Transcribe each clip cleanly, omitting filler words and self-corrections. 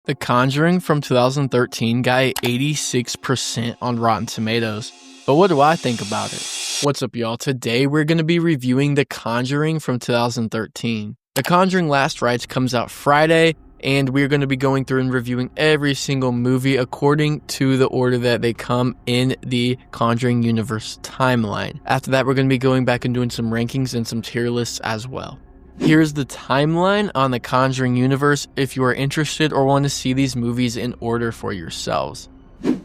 The Conjuring from 2013 got 86% on Rotten Tomatoes. But what do I think about it? What's up, y'all? Today we're going to be reviewing The Conjuring from 2013. The Conjuring Last Rites comes out Friday, and we're going to be going through and reviewing every single movie according to the order that they come in the Conjuring Universe timeline. After that, we're going to be going back and doing some rankings and some tier lists as well. Here's the timeline on the Conjuring Universe if you are interested or want to see these movies in order for yourselves.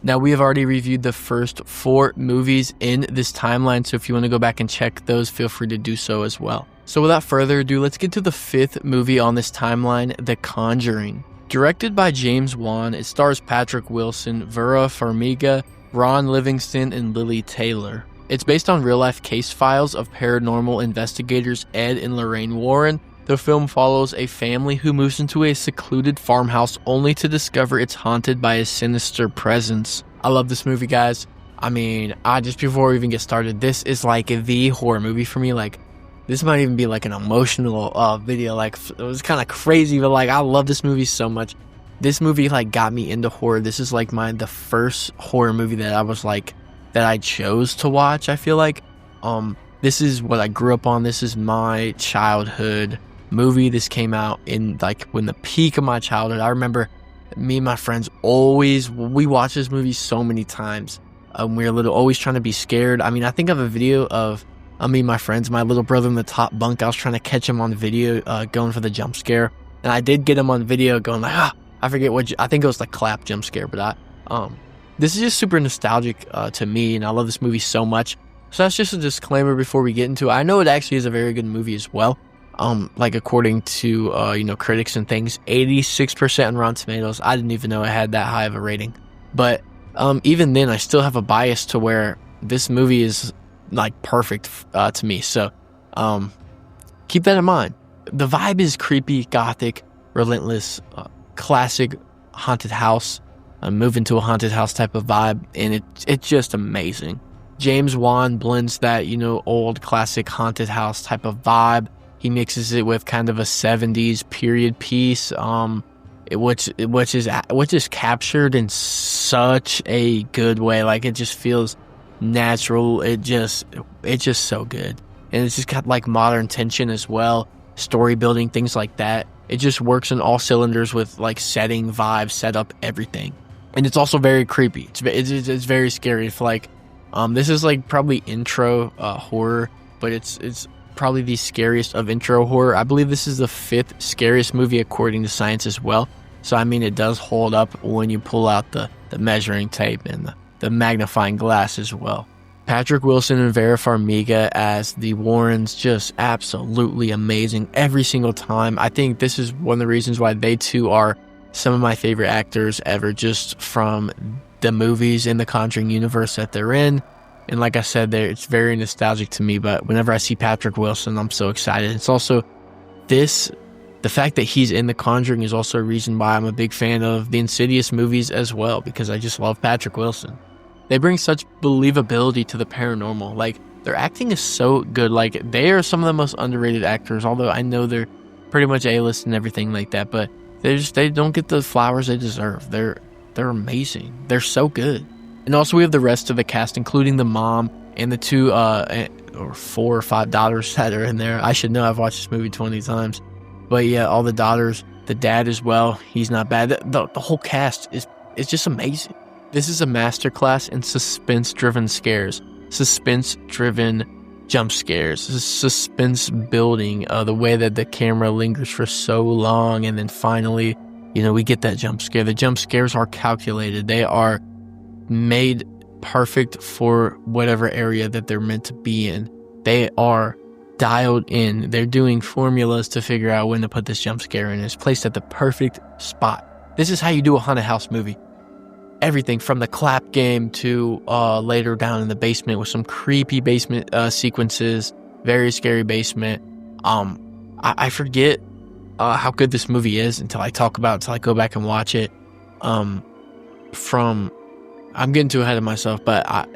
Now, we have already reviewed the first 4 movies in this timeline, so if you want to go back and check those, feel free to do so as well. So without further ado, let's get to the 5th movie on this timeline, The Conjuring. Directed by James Wan, it stars Patrick Wilson, Vera Farmiga, Ron Livingston, and Lily Taylor. It's based on real-life case files of paranormal investigators Ed and Lorraine Warren. The film follows a family who moves into a secluded farmhouse only to discover it's haunted by a sinister presence. I love this movie, guys. I mean, just before we even get started, this is like the horror movie for me. Like, this might even be like an emotional video. Like, it was kind of crazy, but like, I love this movie so much. This movie like got me into horror. This is like the first horror movie that I was like, that I chose to watch. I feel like this is what I grew up on. This is my childhood movie. This came out in like when the peak of my childhood. I remember me and my friends we watched this movie so many times. We were always trying to be scared. I mean, I think I have a video of me and my friends, my little brother in the top bunk. I was trying to catch him on video going for the jump scare, and I did get him on video going like, I forget I think it was the clap jump scare, but this is just super nostalgic to me, and I love this movie so much. So that's just a disclaimer before we get into it. I know it actually is a very good movie as well. Like according to critics and things, 86% on Rotten Tomatoes. I didn't even know it had that high of a rating. But even then, I still have a bias to where this movie is like perfect to me. So keep that in mind. The vibe is creepy, gothic, relentless, classic haunted house. Move into a haunted house type of vibe, and it's just amazing. James Wan blends that old classic haunted house type of vibe. He mixes it with kind of a 70s period piece, which is captured in such a good way. Like, it just feels natural. It's just so good, and it's just got like modern tension as well, story building, things like that. It just works in all cylinders with like setting, vibe, setup, everything. And it's also very creepy. It's very scary. It's like, this is like probably intro horror, but it's probably the scariest of intro horror. I believe this is the 5th scariest movie according to science as well. So I mean, it does hold up when you pull out the measuring tape and the magnifying glass as well. Patrick Wilson and Vera Farmiga as the Warrens, just absolutely amazing every single time. I think this is one of the reasons why they two are some of my favorite actors ever, just from the movies in the Conjuring universe that they're in. And like I said, it's very nostalgic to me, but whenever I see Patrick Wilson, I'm so excited. It's also the fact that he's in the Conjuring is also a reason why I'm a big fan of the Insidious movies as well, because I just love Patrick Wilson. They bring such believability to the paranormal. Like, their acting is so good. Like, they are some of the most underrated actors, although I know they're pretty much A-list and everything like that, but they don't get the flowers they deserve. They're amazing. They're so good. And also we have the rest of the cast, including the mom and the 2 or 4 or 5 daughters that are in there. I should know, I've watched this movie 20 times. But yeah, all the daughters, the dad as well, he's not bad. The whole cast is just amazing. This is a masterclass in suspense-driven scares, suspense-driven jump scares, suspense building, the way that the camera lingers for so long, and then finally, we get that jump scare. The jump scares are calculated. They are made perfect for whatever area that they're meant to be in. They are dialed in. They're doing formulas to figure out when to put this jump scare in. It's placed at the perfect spot. This is how you do a haunted house movie. Everything from the clap game to later down in the basement with some creepy basement sequences, very scary basement. I forget how good this movie is until I go back and watch it. I'm getting too ahead of myself, but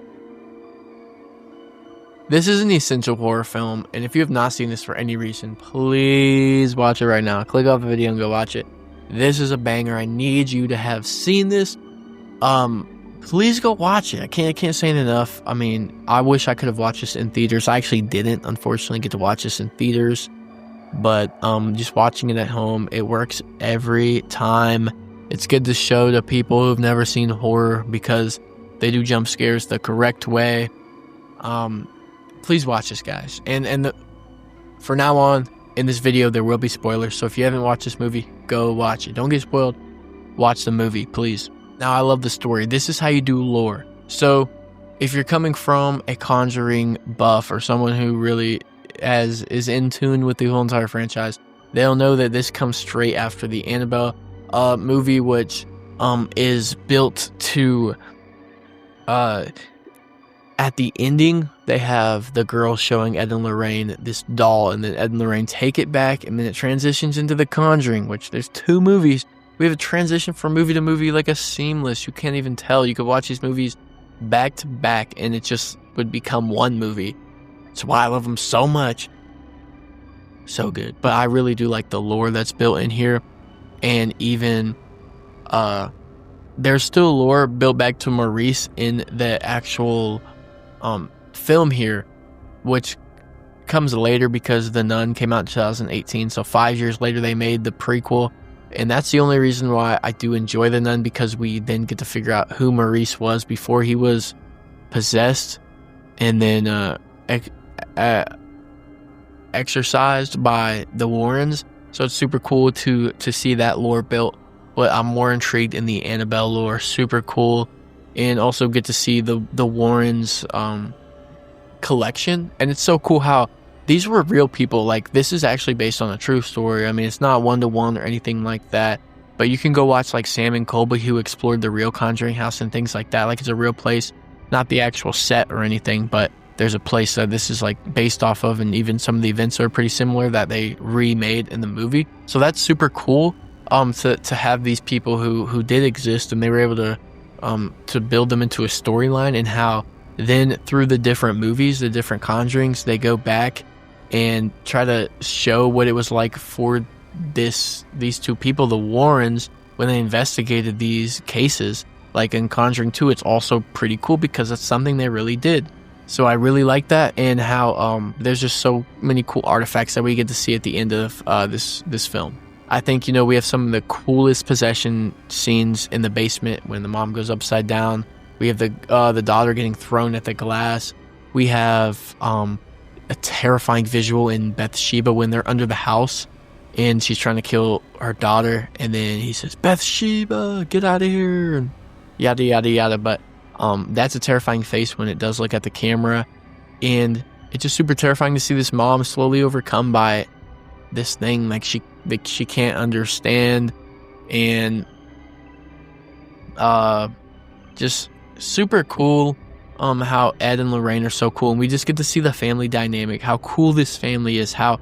this is an essential horror film, and if you have not seen this for any reason, please watch it right now. Click off the video and go watch it. This is a banger. I need you to have seen this. Please go watch it. I can't say it enough. I mean, I wish I could have watched this in theaters. I actually didn't, unfortunately, get to watch this in theaters. But just watching it at home, it works every time. It's good to show to people who've never seen horror because they do jump scares the correct way. Please watch this, guys. And for now on, in this video, there will be spoilers. So if you haven't watched this movie, go watch it. Don't get spoiled. Watch the movie, please. Now, I love the story. This is how you do lore. So, if you're coming from a Conjuring buff or someone who really is in tune with the whole entire franchise, they'll know that this comes straight after the Annabelle movie, which is built to... at the ending, they have the girl showing Ed and Lorraine this doll, and then Ed and Lorraine take it back, and then it transitions into The Conjuring, which there's 2 movies. We have a transition from movie to movie like a seamless. You can't even tell. You could watch these movies back to back and it just would become one movie. That's why I love them so much. So good. But I really do like the lore that's built in here. And even there's still lore built back to Maurice in the actual film here, which comes later because The Nun came out in 2018. So 5 years later they made the prequel. And that's the only reason why I do enjoy The Nun, because we then get to figure out who Maurice was before he was possessed and then exorcised by the Warrens. So it's super cool to see that lore built. But I'm more intrigued in the Annabelle lore. Super cool. And also get to see the Warrens collection. And it's so cool how these were real people. Like, this is actually based on a true story. I mean, it's not one-to-one or anything like that. But you can go watch, like, Sam and Colby, who explored the real Conjuring house and things like that. Like, it's a real place. Not the actual set or anything, but there's a place that this is, like, based off of. And even some of the events are pretty similar that they remade in the movie. So that's super cool to have these people who did exist. And they were able to build them into a storyline. And how then through the different movies, the different Conjurings, they go back and try to show what it was like for these 2 people, the Warrens, when they investigated these cases. Like in Conjuring 2, it's also pretty cool because it's something they really did. So I really like that, and how there's just so many cool artifacts that we get to see at the end of this film. I think, we have some of the coolest possession scenes in the basement when the mom goes upside down. We have the daughter getting thrown at the glass. We have a terrifying visual in Bathsheba when they're under the house and she's trying to kill her daughter, and then he says, "Bathsheba, get out of here," and yada yada yada. But that's a terrifying face when it does look at the camera, and it's just super terrifying to see this mom slowly overcome by this thing like she can't understand, and just super cool. How Ed and Lorraine are so cool, and we just get to see the family dynamic, how cool this family is, how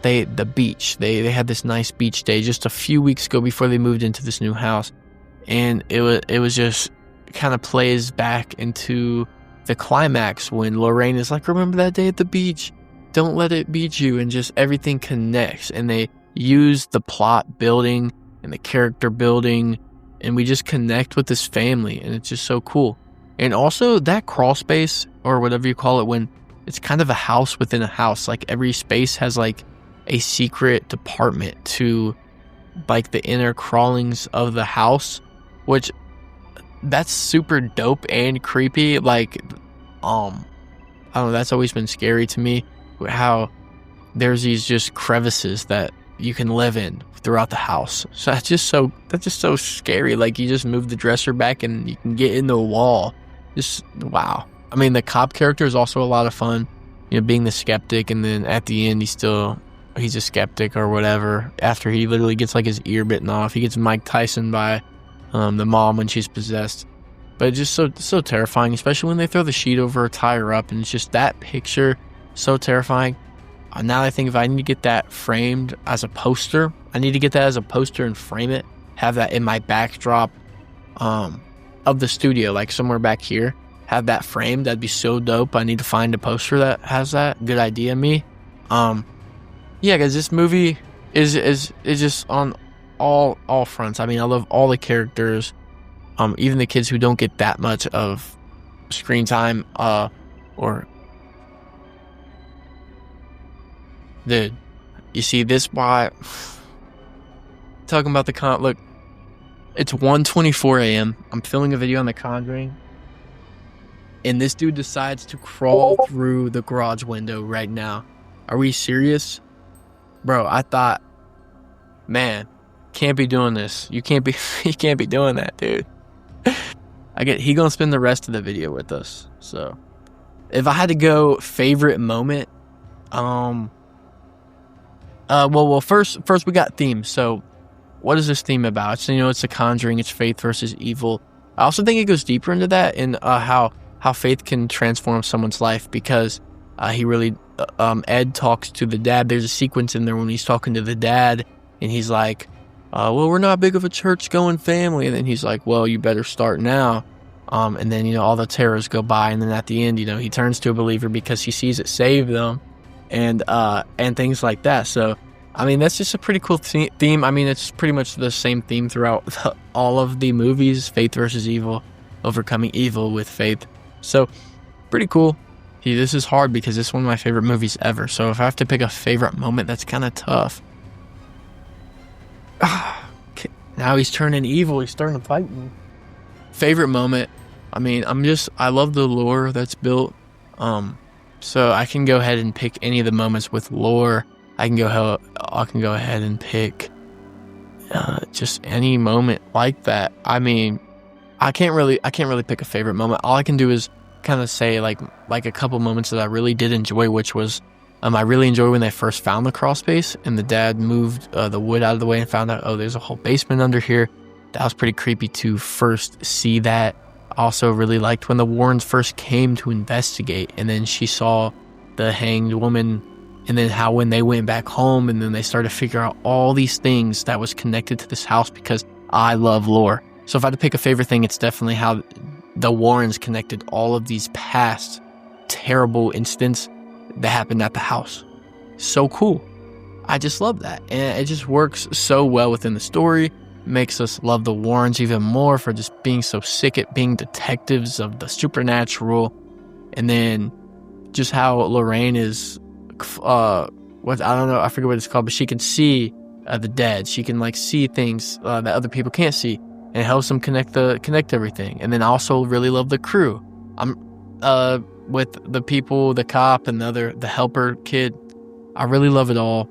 the beach, they had this nice beach day just a few weeks ago before they moved into this new house, and it was just kind of plays back into the climax when Lorraine is like, "Remember that day at the beach? Don't let it beat you," and just everything connects, and they use the plot building and the character building, and we just connect with this family, and it's just so cool. And also that crawl space, or whatever you call it, when it's kind of a house within a house, like every space has like a secret department to like the inner crawlings of the house, which that's super dope and creepy. Like, I don't know, that's always been scary to me, how there's these just crevices that you can live in throughout the house. So that's just so scary. Like, you just move the dresser back and you can get in the wall. Just wow. I mean, the cop character is also a lot of fun, being the skeptic, and then at the end he's a skeptic or whatever after he literally gets like his ear bitten off. He gets Mike Tyson by the mom when she's possessed. But it's just so terrifying, especially when they throw the sheet over her, tie her up, and it's just that picture, so terrifying. Now I think if I need to get that framed as a poster, I need to get that as a poster and frame it, have that in my backdrop of the studio, like somewhere back here, have that framed. That'd be so dope. I need to find a poster that has that. Good idea, me. Yeah, guys, this movie is just on all fronts. I mean, I love all the characters, even the kids who don't get that much of screen time, or dude, you see this why talking about the look, it's 1:24 a.m. I'm filming a video on The Conjuring, and this dude decides to crawl through the garage window right now. Are we serious? Bro, I thought, man, can't be doing this. You can't be doing that, dude. He gonna spend the rest of the video with us. So if I had to go favorite moment, well, first we got theme. So what is this theme about? So, it's The Conjuring, it's faith versus evil. I also think it goes deeper into that, in how faith can transform someone's life, because he really Ed talks to the dad. There's a sequence in there when he's talking to the dad, and he's like, well, we're not big of a church-going family. And then he's like, well, you better start now. And then, all the terrors go by. And then at the end, he turns to a believer because he sees it save them, and things like that. So, I mean, that's just a pretty cool theme. I mean, it's pretty much the same theme throughout all of the movies, faith versus evil, overcoming evil with faith. So, pretty cool. This is hard because this is one of my favorite movies ever. So if I have to pick a favorite moment, that's kind of tough. Now he's turning evil. He's starting to fight me. Favorite moment. I mean, I love the lore that's built. So I can go ahead and pick any of the moments with lore. I can go ahead and pick just any moment like that. I mean, I can't really pick a favorite moment. All I can do is kind of say like a couple moments that I really did enjoy, which was I really enjoyed when they first found the crawl space and the dad moved the wood out of the way and found out, oh, there's a whole basement under here. That was pretty creepy to first see that. I also really liked when the Warrens first came to investigate, and then she saw the hanged woman, and then how when they went back home and then they started to figure out all these things that was connected to this house, because I love lore. So if I had to pick a favorite thing, it's definitely how the Warrens connected all of these past terrible incidents that happened at the house. So cool. I just love that. And it just works so well within the story. Makes us love the Warrens even more for just being so sick at being detectives of the supernatural. And then just how Lorraine is, I don't know, I forget what it's called, but she can see the dead. She can see things that other people can't see. And it helps them connect everything. And then I also really love the crew. With the people, the cop, and the helper kid. I really love it all.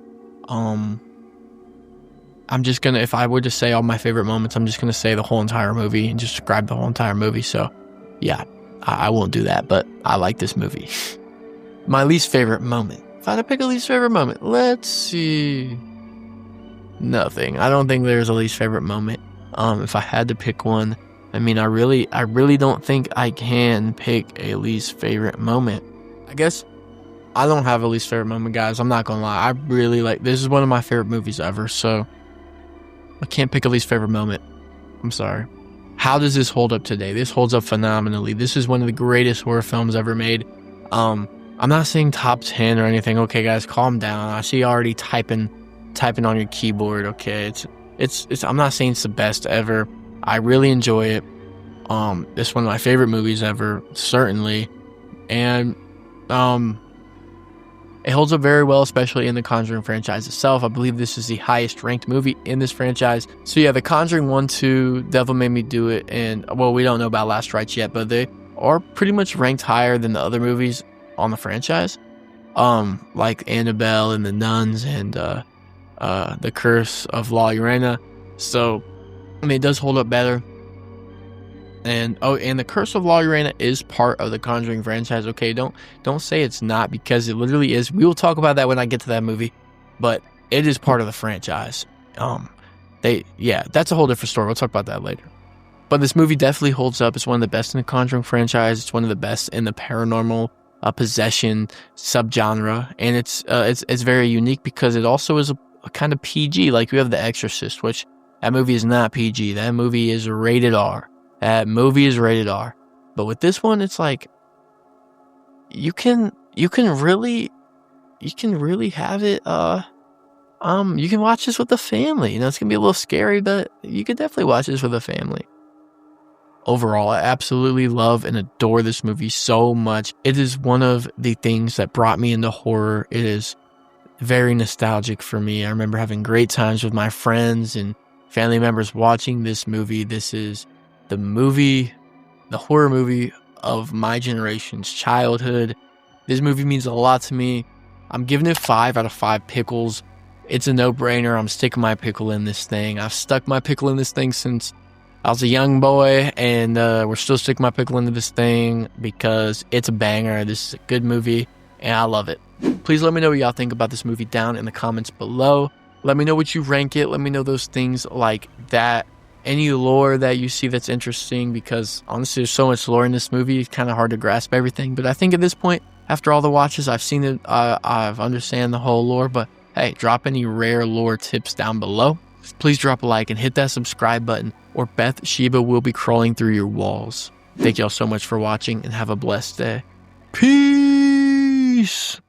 I'm just gonna, if I were to say all my favorite moments, I'm just gonna say the whole entire movie and just describe the whole entire movie. So, yeah, I won't do that, but I like this movie. My least favorite moment. If I had to pick a least favorite moment, let's see. Nothing. I don't think there's a least favorite moment. If I had to pick one, I mean, I really don't think I can pick a least favorite moment. I guess I don't have a least favorite moment, guys. I'm not gonna lie. I really this is one of my favorite movies ever, so I can't pick a least favorite moment. I'm sorry. How does this hold up today? This holds up phenomenally. This is one of the greatest horror films ever made. I'm not saying top 10 or anything. Okay, guys, calm down. I see you already typing on your keyboard. Okay, it's I'm not saying it's the best ever. I really enjoy it. It's one of my favorite movies ever, certainly. And it holds up very well, especially in the Conjuring franchise itself. I believe this is the highest ranked movie in this franchise. So yeah, The Conjuring 1, 2, Devil Made Me Do It, and well, we don't know about Last Rites yet, but they are pretty much ranked higher than the other movies on the franchise. Like Annabelle and the Nuns and The Curse of La Llorona. So I mean, it does hold up better. And The Curse of La Llorona is part of the Conjuring franchise. Okay, don't say it's not, because it literally is. We will talk about that when I get to that movie, but it is part of the franchise. That's a whole different story. We'll talk about that later. But this movie definitely holds up. It's one of the best in the Conjuring franchise. It's one of the best in the paranormal possession subgenre, and it's very unique because it also is a kind of PG. Like we have The Exorcist, which that movie is not PG. That movie is rated R. But with this one, it's like you can really have it. I you can watch this with the family. You know, it's gonna be a little scary, but you could definitely watch this with a family. Overall, I absolutely love and adore this movie so much. It is one of the things that brought me into horror. It is very nostalgic for me. I remember having great times with my friends and family members watching this movie. This is the horror movie of my generation's childhood. This movie means a lot to me. I'm giving it 5 out of 5 pickles. It's a no-brainer. I'm sticking my pickle in this thing. I've stuck my pickle in this thing since I was a young boy, and we're still sticking my pickle into this thing because it's a banger. This is a good movie, and I love it. Please let me know what y'all think about this movie down in the comments below. Let me know what you rank it. Let me know those things like that. Any lore that you see that's interesting, because honestly, there's so much lore in this movie. It's kind of hard to grasp everything, but I think at this point, after all the watches, I've seen it. I've understand the whole lore, but hey, drop any rare lore tips down below. Please drop a like and hit that subscribe button, or Beth Sheba will be crawling through your walls. Thank y'all so much for watching, and have a blessed day. Peace!